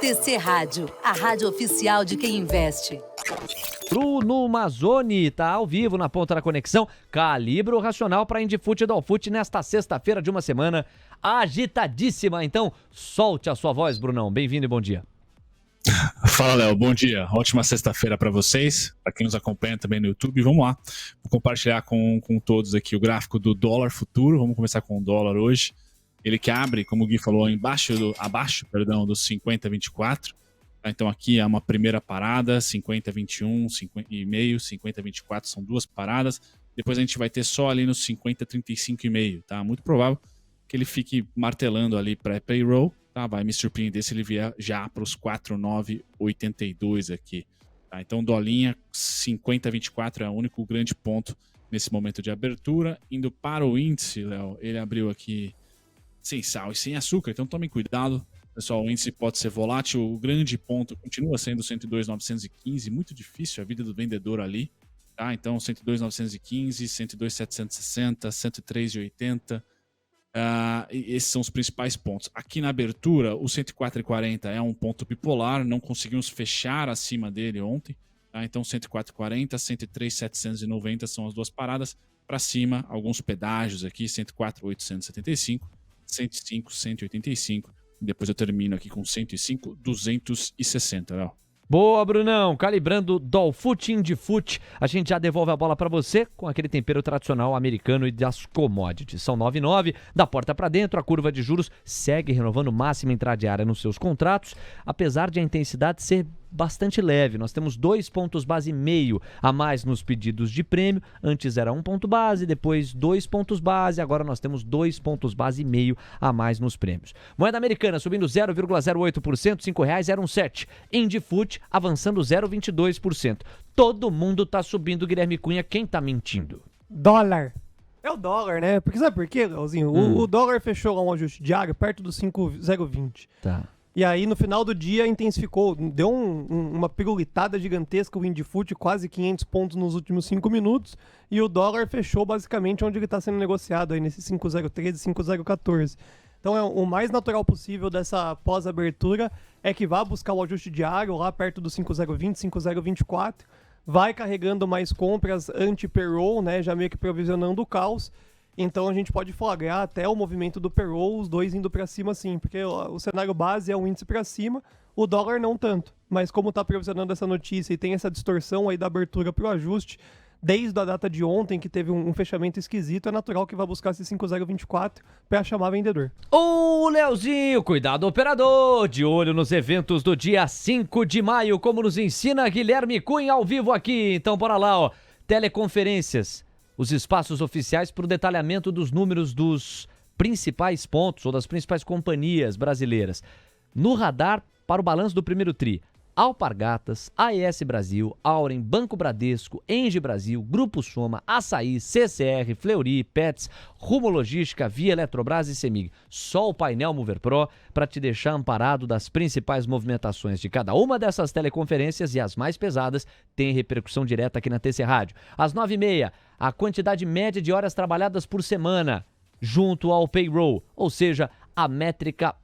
TC Rádio, a rádio oficial de quem investe. Bruno Mazzoni está ao vivo na ponta da conexão. Calibra o racional para Indifute e Dolfute nesta sexta-feira de uma semana agitadíssima. Então, solte a sua voz, Brunão. Bem-vindo e bom dia. Fala, Léo. Bom dia. Ótima sexta-feira para vocês, para quem nos acompanha também no YouTube. Vamos lá. Vou compartilhar com todos aqui o gráfico do dólar futuro. Vamos começar com o dólar hoje. Ele que abre, como o Gui falou, abaixo dos 50,24. Então aqui é uma primeira parada, 50,21, 50,5, 50,24 são duas paradas. Depois a gente vai ter só ali nos 50,35,5, tá? Muito provável que ele fique martelando ali pré-payroll, tá? Vai me surpreender se ele vier já para os 4,982 aqui. Tá? Então dolinha, 50,24 é o único grande ponto nesse momento de abertura. Indo para o índice, Léo, ele abriu aqui sem sal e sem açúcar, então tomem cuidado. Pessoal, o índice pode ser volátil, o grande ponto continua sendo 102,915, muito difícil a vida do vendedor ali, tá? Então 102,915, 102,760, 103,80, esses são os principais pontos. Aqui na abertura, o 104,40 é um ponto bipolar, não conseguimos fechar acima dele ontem, tá? Então 104,40, 103,790 são as duas paradas. Para cima, alguns pedágios aqui, 104,875, 105, 185. Depois eu termino aqui com 105, 260, Léo. Boa, Brunão. Calibrando Dolfute, Indifute. A gente já devolve a bola para você com aquele tempero tradicional americano e das commodities. São 9,9, da porta para dentro. A curva de juros segue renovando máxima entrada diária nos seus contratos, apesar de a intensidade ser bastante leve. Nós temos 2 pontos base e meio a mais nos pedidos de prêmio. Antes era 1 ponto base, depois 2 pontos base, agora nós temos 2 pontos base e meio a mais nos prêmios. Moeda americana subindo 0,08%, R$ 5,017. Indifute avançando 0,22%. Todo mundo tá subindo, Guilherme Cunha. Quem tá mentindo? Dólar. É o dólar, né? Porque sabe por quê, Leozinho? O dólar fechou lá um ajuste diário perto dos 5,020. Tá. E aí, no final do dia, intensificou, deu uma pirulitada gigantesca, o Indifute, quase 500 pontos nos últimos 5 minutos, e o dólar fechou basicamente onde ele está sendo negociado, aí nesse 5,013, 5,014. Então, o mais natural possível dessa pós-abertura é que vá buscar o ajuste diário lá perto do 5,020, 5,024, vai carregando mais compras anti-payroll, né, já meio que provisionando o caos. Então a gente pode flagrar até o movimento do payroll, os dois indo para cima sim, porque o cenário base é o índice para cima, o dólar não tanto. Mas como está provisionando essa notícia e tem essa distorção aí da abertura para o ajuste, desde a data de ontem, que teve um fechamento esquisito, é natural que vá buscar esse 5,024 para chamar vendedor. Ô, Leozinho, cuidado operador, de olho nos eventos do dia 5 de maio, como nos ensina Guilherme Cunha ao vivo aqui. Então bora lá, ó, teleconferências. Os espaços oficiais para o detalhamento dos números dos principais pontos ou das principais companhias brasileiras. No radar, para o balanço do primeiro TRI, Alpargatas, AES Brasil, Auren, Banco Bradesco, Engie Brasil, Grupo Soma, Açaí, CCR, Fleury, Pets, Rumo Logística, Via Eletrobras e Semig. Só o painel Mover Pro para te deixar amparado das principais movimentações de cada uma dessas teleconferências, e as mais pesadas têm repercussão direta aqui na TC Rádio. Às 9h30, a quantidade média de horas trabalhadas por semana junto ao payroll, ou seja, a métrica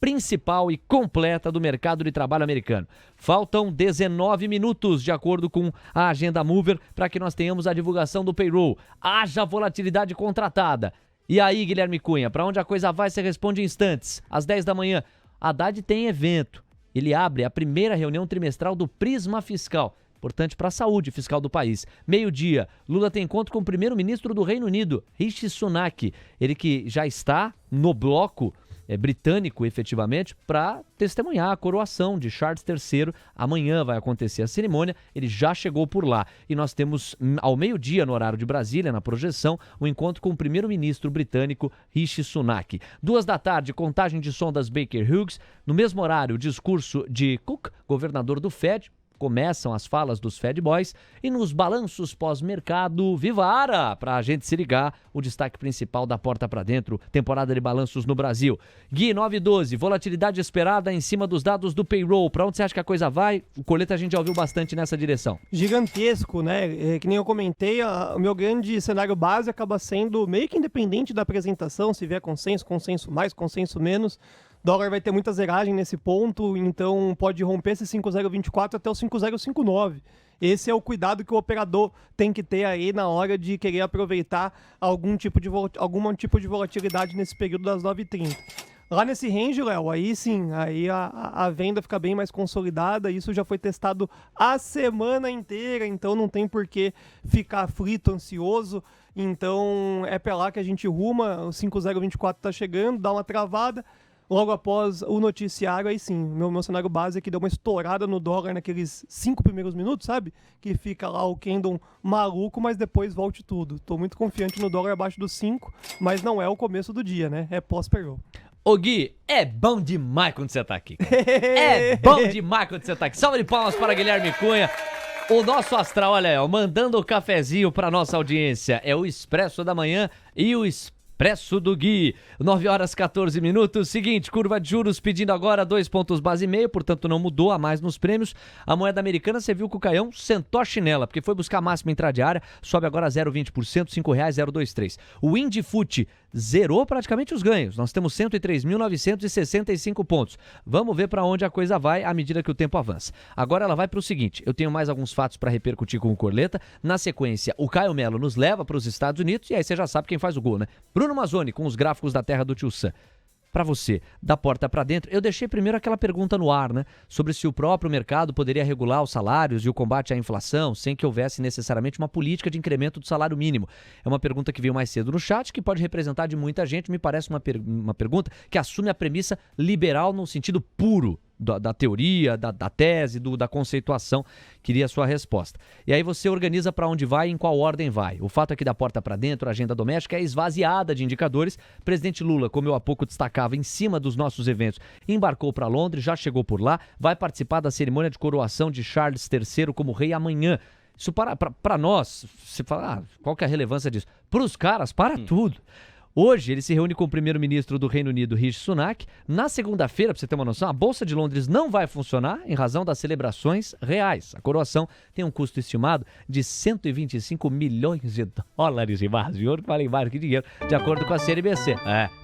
principal e completa do mercado de trabalho americano. Faltam 19 minutos, de acordo com a agenda Mover, para que nós tenhamos a divulgação do payroll. Haja volatilidade contratada. E aí, Guilherme Cunha, para onde a coisa vai, você responde em instantes. Às 10 da manhã, Haddad tem evento. Ele abre a primeira reunião trimestral do Prisma Fiscal, importante para a saúde fiscal do país. Meio-dia, Lula tem encontro com o primeiro-ministro do Reino Unido, Rishi Sunak. Ele que já está no bloco britânico, efetivamente, para testemunhar a coroação de Charles III. Amanhã vai acontecer a cerimônia, ele já chegou por lá. E nós temos, ao meio-dia, no horário de Brasília, na projeção, o encontro com o primeiro-ministro britânico, Rishi Sunak. 14h, contagem de som das Baker Hughes. No mesmo horário, o discurso de Cook, governador do Fed. Começam as falas dos Fed Boys, e nos balanços pós-mercado, Vivara, para a gente se ligar, o destaque principal da porta para dentro, temporada de balanços no Brasil. Gui, 9h12, volatilidade esperada em cima dos dados do payroll. Para onde você acha que a coisa vai? O Coleta a gente já ouviu bastante nessa direção. Gigantesco, né? Que nem eu comentei, o meu grande cenário base acaba sendo meio que independente da apresentação, se vier consenso mais, consenso menos. dólar vai ter muita zeragem nesse ponto, então pode romper esse 5,024 até o 5,059. Esse é o cuidado que o operador tem que ter aí na hora de querer aproveitar algum tipo de volatilidade nesse período das 9h30. Lá nesse range, Léo, aí sim, aí a venda fica bem mais consolidada, isso já foi testado a semana inteira, então não tem por que ficar aflito, ansioso, então é pra lá que a gente ruma, o 5,024 tá chegando, dá uma travada, logo após o noticiário, aí sim, meu cenário base é que deu uma estourada no dólar naqueles 5 primeiros minutos, sabe? Que fica lá o candle maluco, mas depois volte tudo. Tô muito confiante no dólar abaixo dos 5, mas não é o começo do dia, né? É pós-payroll. Ô Gui, é bom demais quando você tá aqui. É bom demais quando você tá aqui. Salve de palmas para Guilherme Cunha. O nosso astral, olha, mandando o cafezinho pra nossa audiência. É o Expresso da Manhã e o Expresso do Gui. 9h14. Seguinte, curva de juros pedindo agora 2 pontos base e meio, portanto não mudou a mais nos prêmios. A moeda americana, você viu que o Caião sentou a chinela, porque foi buscar a máxima intradiária, sobe agora 0,20%, R$ 5,023. O Indifut zerou praticamente os ganhos. Nós temos 103.965 pontos. Vamos ver para onde a coisa vai à medida que o tempo avança. Agora ela vai para o seguinte, eu tenho mais alguns fatos para repercutir com o Corleta. Na sequência, o Caio Melo nos leva para os Estados Unidos e aí você já sabe quem faz o gol, né? Bruno Mazzoni com os gráficos da terra do Tio Sam. Para você, da porta para dentro, eu deixei primeiro aquela pergunta no ar, né? Sobre se o próprio mercado poderia regular os salários e o combate à inflação sem que houvesse necessariamente uma política de incremento do salário mínimo. É uma pergunta que veio mais cedo no chat, que pode representar de muita gente. Me parece uma pergunta que assume a premissa liberal no sentido puro da teoria, da tese, da conceituação. Queria a sua resposta. E aí você organiza para onde vai e em qual ordem vai. O fato é que da porta para dentro, a agenda doméstica é esvaziada de indicadores. Presidente Lula, como eu há pouco destacava em cima dos nossos eventos, embarcou para Londres, já chegou por lá, vai participar da cerimônia de coroação de Charles III como rei amanhã. Isso para nós, você fala, qual que é a relevância disso? Para os caras, para tudo. Hoje, ele se reúne com o primeiro-ministro do Reino Unido, Rishi Sunak. Na segunda-feira, para você ter uma noção, a Bolsa de Londres não vai funcionar em razão das celebrações reais. A coroação tem um custo estimado de 125 milhões de dólares em barras de ouro. Falei embaixo, que dinheiro, de acordo com a CNBC.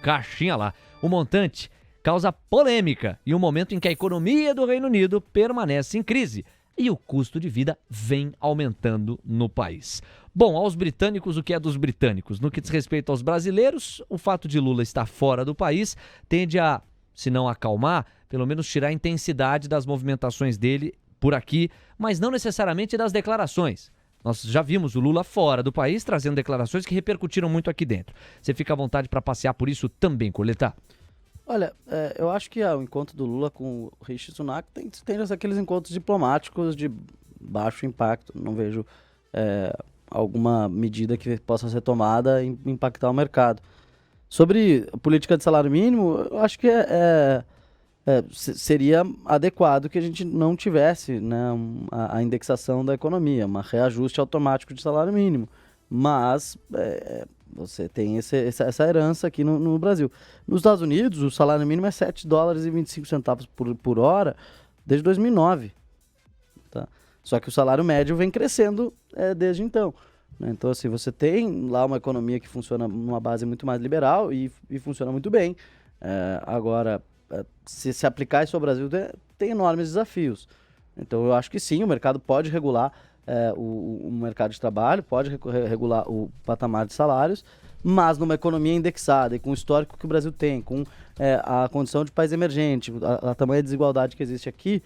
Caixinha lá. O montante causa polêmica e um momento em que a economia do Reino Unido permanece em crise e o custo de vida vem aumentando no país. Bom, aos britânicos, o que é dos britânicos? No que diz respeito aos brasileiros, o fato de Lula estar fora do país tende a, se não acalmar, pelo menos tirar a intensidade das movimentações dele por aqui, mas não necessariamente das declarações. Nós já vimos o Lula fora do país trazendo declarações que repercutiram muito aqui dentro. Você fica à vontade para passear por isso também, Corletar? Olha, eu acho que o encontro do Lula com o Rishi Sunak tem aqueles encontros diplomáticos de baixo impacto. Não vejo alguma medida que possa ser tomada e impactar o mercado. Sobre a política de salário mínimo, eu acho que seria adequado que a gente não tivesse, né, a indexação da economia, um reajuste automático de salário mínimo. Mas você tem essa herança aqui no Brasil. Nos Estados Unidos, o salário mínimo é $7,25 por hora desde 2009. Tá? Só que o salário médio vem crescendo desde então. Né? Então, assim, você tem lá uma economia que funciona numa base muito mais liberal e funciona muito bem. Agora, se aplicar isso ao Brasil, tem enormes desafios. Então, eu acho que sim, o mercado pode regular o mercado de trabalho, pode regular o patamar de salários, mas numa economia indexada e com o histórico que o Brasil tem, com a condição de país emergente, a tamanha desigualdade que existe aqui,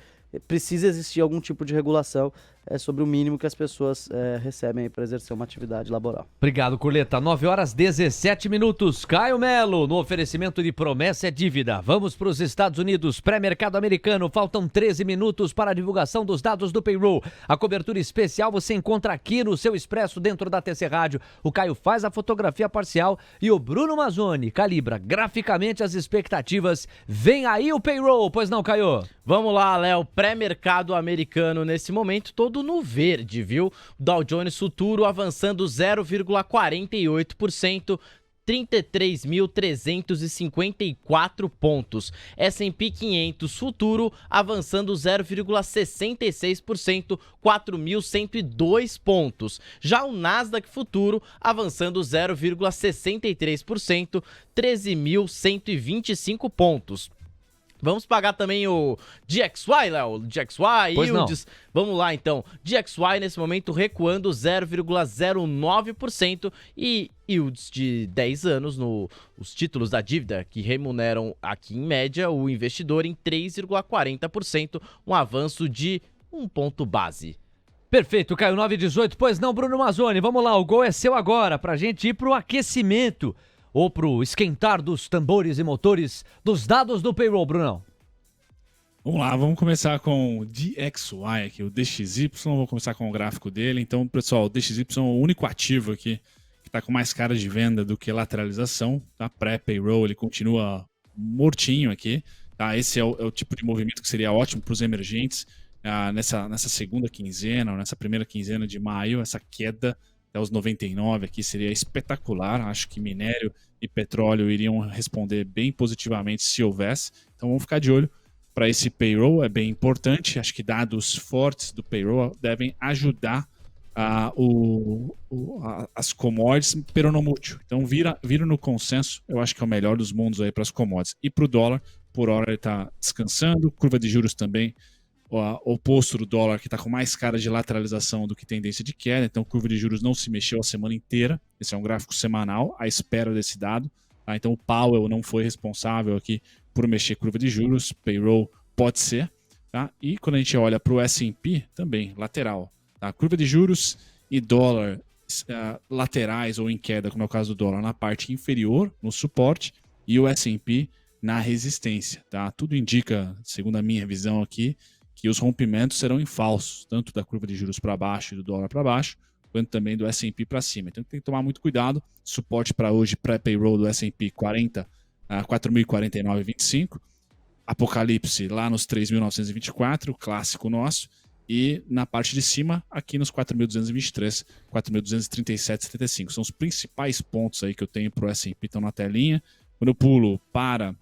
precisa existir algum tipo de regulação sobre o mínimo que as pessoas recebem para exercer uma atividade laboral. Obrigado, Corleta. 9h17. Caio Melo, no oferecimento de Promessa é Dívida. Vamos para os Estados Unidos, pré-mercado americano. Faltam 13 minutos para a divulgação dos dados do payroll. A cobertura especial você encontra aqui no seu Expresso, dentro da TC Rádio. O Caio faz a fotografia parcial e o Bruno Mazzoni calibra graficamente as expectativas. Vem aí o payroll, pois não, Caio? Vamos lá, Léo. Pré-mercado americano nesse momento todo no verde, viu? Dow Jones Futuro avançando 0,48%, 33.354 pontos. S&P 500 Futuro avançando 0,66%, 4.102 pontos. Já o Nasdaq Futuro avançando 0,63%, 13.125 pontos. Vamos pagar também o DXY, Léo? DXY, Pois não. Yields. Vamos lá, então. DXY, nesse momento, recuando 0,09% e Yields de 10 anos, os títulos da dívida, que remuneram aqui, em média, o investidor em 3,40%, um avanço de 1 ponto base. Perfeito, Caio, 9:18. Pois não, Bruno Mazzoni, vamos lá, o gol é seu agora, pra gente ir pro aquecimento ou pro esquentar dos tambores e motores dos dados do payroll, Brunão. Vamos lá, vamos começar com o DXY aqui, o DXY, vou começar com o gráfico dele. Então, pessoal, o DXY é o único ativo aqui que está com mais cara de venda do que lateralização, tá? Pré-payroll, ele continua mortinho aqui, tá? Esse é o tipo de movimento que seria ótimo para os emergentes nessa segunda quinzena, ou nessa primeira quinzena de maio, essa queda até os 99 aqui seria espetacular. Acho que minério e petróleo iriam responder bem positivamente se houvesse. Então vamos ficar de olho para esse payroll, é bem importante. Acho que dados fortes do payroll devem ajudar as commodities peronomútil. Então vira no consenso, eu acho que é o melhor dos mundos aí para as commodities. E para o dólar, por hora ele está descansando, curva de juros também, o oposto do dólar, que está com mais cara de lateralização do que tendência de queda. Então, curva de juros não se mexeu a semana inteira. Esse é um gráfico semanal, à espera desse dado. Tá? Então, o Powell não foi responsável aqui por mexer curva de juros. Payroll pode ser. Tá? E quando a gente olha para o S&P, também, lateral. Tá? Curva de juros e dólar laterais ou em queda, como é o caso do dólar, na parte inferior, no suporte, e o S&P na resistência. Tá? Tudo indica, segundo a minha visão aqui, que os rompimentos serão em falsos, tanto da curva de juros para baixo e do dólar para baixo, quanto também do S&P para cima. Então tem que tomar muito cuidado. Suporte para hoje, pré-payroll do S&P 4.049,25. Apocalipse lá nos 3.924, clássico nosso. E na parte de cima, aqui nos 4.223, 4.237,75. São os principais pontos aí que eu tenho para o S&P, estão na telinha. Quando eu pulo para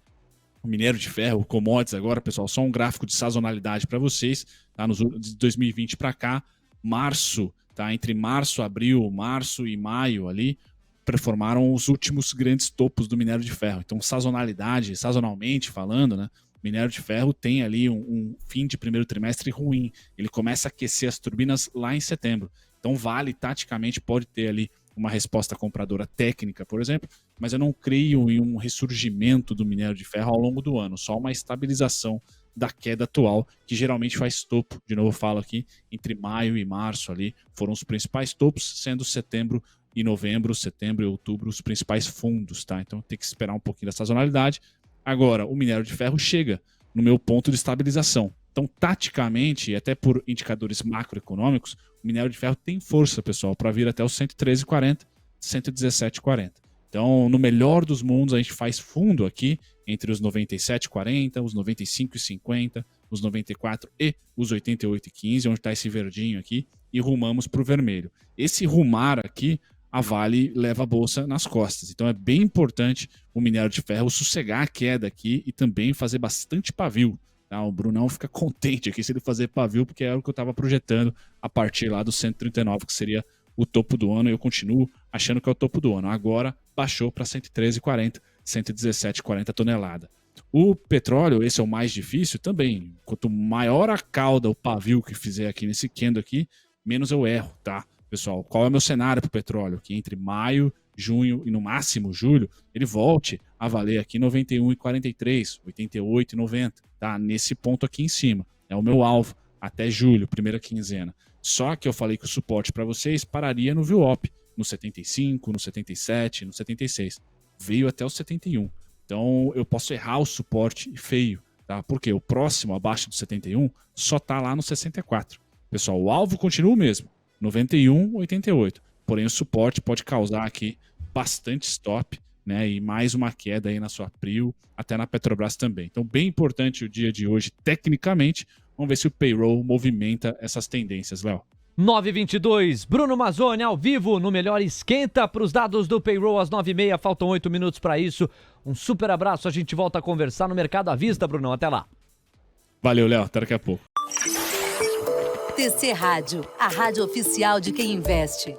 o minério de ferro, commodities agora, pessoal, só um gráfico de sazonalidade para vocês, tá? De 2020 para cá, março, tá? Entre março, abril, março e maio ali, performaram os últimos grandes topos do minério de ferro. Então, sazonalmente falando, né? O minério de ferro tem ali um fim de primeiro trimestre ruim. Ele começa a aquecer as turbinas lá em setembro. Então, Vale, taticamente, pode ter ali uma resposta compradora técnica, por exemplo, mas eu não creio em um ressurgimento do minério de ferro ao longo do ano, só uma estabilização da queda atual, que geralmente faz topo. De novo eu falo aqui, entre maio e março ali, foram os principais topos, sendo setembro e novembro, setembro e outubro, os principais fundos, tá? Então tem que esperar um pouquinho da sazonalidade. Agora, o minério de ferro chega no meu ponto de estabilização. Então, taticamente, e até por indicadores macroeconômicos, o minério de ferro tem força, pessoal, para vir até os 113,40, 117,40. Então, no melhor dos mundos, a gente faz fundo aqui entre os 97,40, os 95,50, os 94 e os 88,15, onde está esse verdinho aqui, e rumamos para o vermelho. Esse rumar aqui, a Vale leva a bolsa nas costas. Então, é bem importante o minério de ferro sossegar a queda aqui e também fazer bastante pavio. O Brunão fica contente aqui se ele fazer pavio, porque é o que eu estava projetando a partir lá do 139, que seria o topo do ano, e eu continuo achando que é o topo do ano. Agora baixou para 113,40, 117,40 tonelada. O petróleo, esse é o mais difícil também. Quanto maior a cauda, o pavio que fizer aqui nesse candle aqui, menos eu erro, tá? Pessoal, qual é o meu cenário para o petróleo? Que entre maio, junho e no máximo julho, ele volte a valer aqui 91,43, 88,90, tá? Nesse ponto aqui em cima. É o meu alvo até julho, primeira quinzena. Só que eu falei que o suporte para vocês pararia no VWAP, no 75, no 77, no 76. Veio até o 71. Então eu posso errar o suporte feio, tá? Porque o próximo abaixo do 71 só tá lá no 64. Pessoal, o alvo continua o mesmo, 91,88. Porém o suporte pode causar aqui bastante stop, né? E mais uma queda aí na sua Prio, até na Petrobras também. Então bem importante o dia de hoje tecnicamente. Vamos ver se o payroll movimenta essas tendências, Léo. 9h22, Bruno Mazzoni ao vivo no Melhor Esquenta para os dados do payroll às 9h30, faltam 8 minutos para isso. Um super abraço, a gente volta a conversar no Mercado à Vista, Brunão, até lá. Valeu, Léo, até daqui a pouco. TC Rádio, a rádio oficial de quem investe.